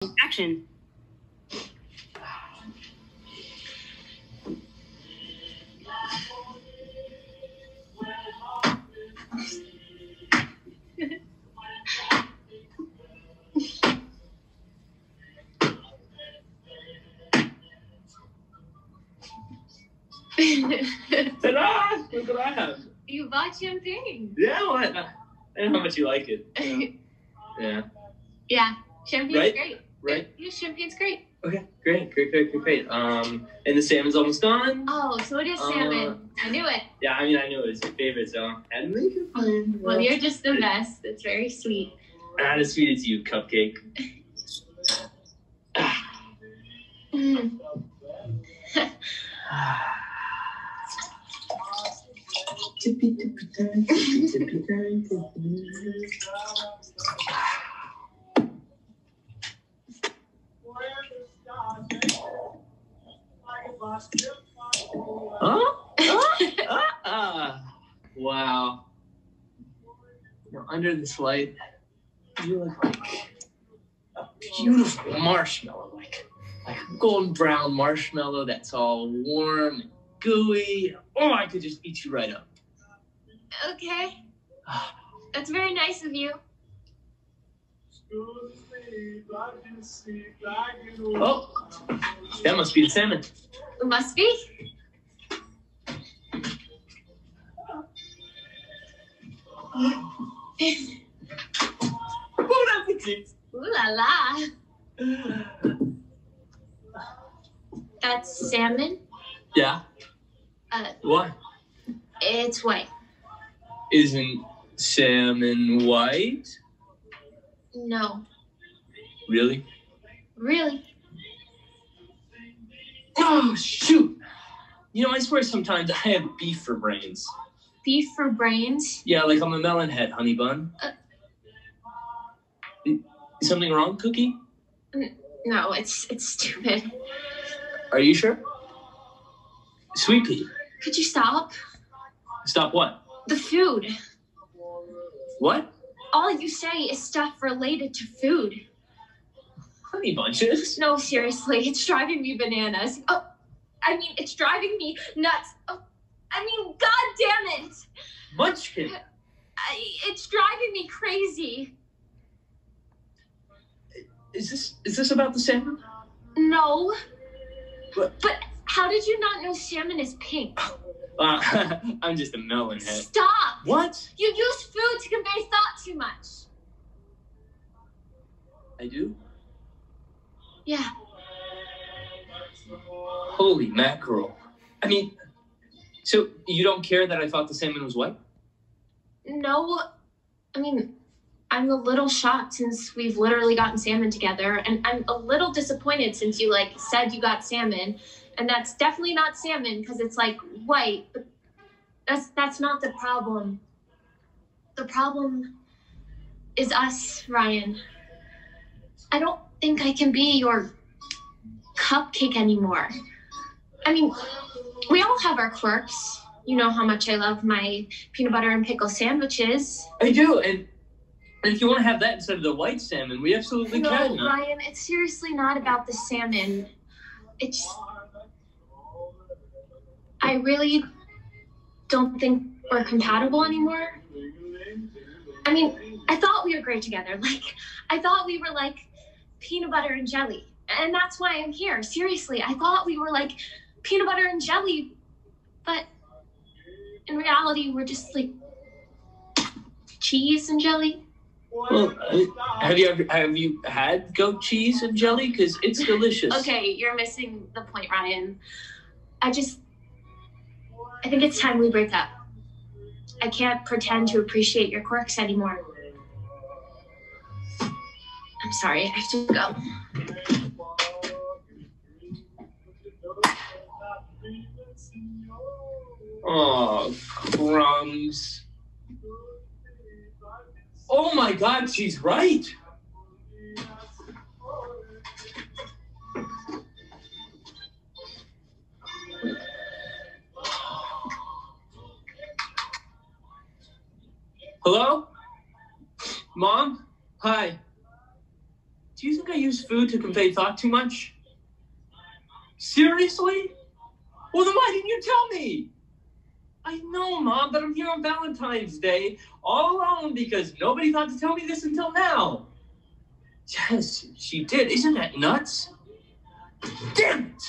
Action. Ta-da! Look what I have. You bought champagne. Yeah, what? I know how much you like it. Yeah. Yeah, champagne's Right? great. Right? Yeah, champagne's great. Okay, great. And the salmon's almost gone. Oh, so it is salmon. I knew it. Yeah, I knew it was your favorite, so I had to make it fun. Well, you're just the best. It's very sweet. Not as sweet as you, cupcake. Wow. Now, under this light, you look like a beautiful marshmallow, like a golden brown marshmallow that's all warm and gooey. Oh, I could just eat you right up. Okay. That's very nice of you. Oh, that must be the salmon. It must be. Bon appetit. Ooh la la. That's salmon? Yeah. Why? It's white. Isn't salmon white? No. Really? Really? Oh, shoot. You know, I swear sometimes I have beef for brains. Beef for brains? Yeah, like I'm a melon head, honey bun. Is something wrong, Cookie? No, it's stupid. Are you sure? Sweet pea. Could you stop? Stop what? The food. What? All you say is stuff related to food. Honey bunches? No, seriously, it's driving me bananas. Oh, I mean, it's driving me nuts. Oh, I mean, god damn it! Munchkin. It's driving me crazy. Is this about the salmon? No. What? But how did you not know salmon is pink? I'm just a melon head. Stop! What? You use food to convey thought too much. I do? Yeah. Holy mackerel. I mean, so you don't care that I thought the salmon was white? No. I mean, I'm a little shocked since we've literally gotten salmon together, and I'm a little disappointed since you, said you got salmon, and that's definitely not salmon because it's, white, but that's not the problem. The problem is us, Ryan. I don't think I can be your cupcake anymore. I mean, we all have our quirks. You know how much I love my peanut butter and pickle sandwiches. I do, and if you want to have that instead of the white salmon, we absolutely can. No, Ryan, it's seriously not about the salmon. I really don't think we're compatible anymore. I mean, I thought we were great together. I thought we were like peanut butter and jelly. And that's why I'm here. Seriously, I thought we were like peanut butter and jelly. But in reality, we're just like cheese and jelly. Well, have you had goat cheese and jelly? Because it's delicious. Okay, you're missing the point, Ryan. I think it's time we break up. I can't pretend to appreciate your quirks anymore. I'm sorry, I have to go. Oh, Crumbs. Oh my God, she's right. Hello? Mom? Hi. Do you think I use food to convey thought too much? Seriously? Well, then why didn't you tell me? I know, Mom, but I'm here on Valentine's Day all alone because nobody thought to tell me this until now. Yes, she did. Isn't that nuts? Damn it!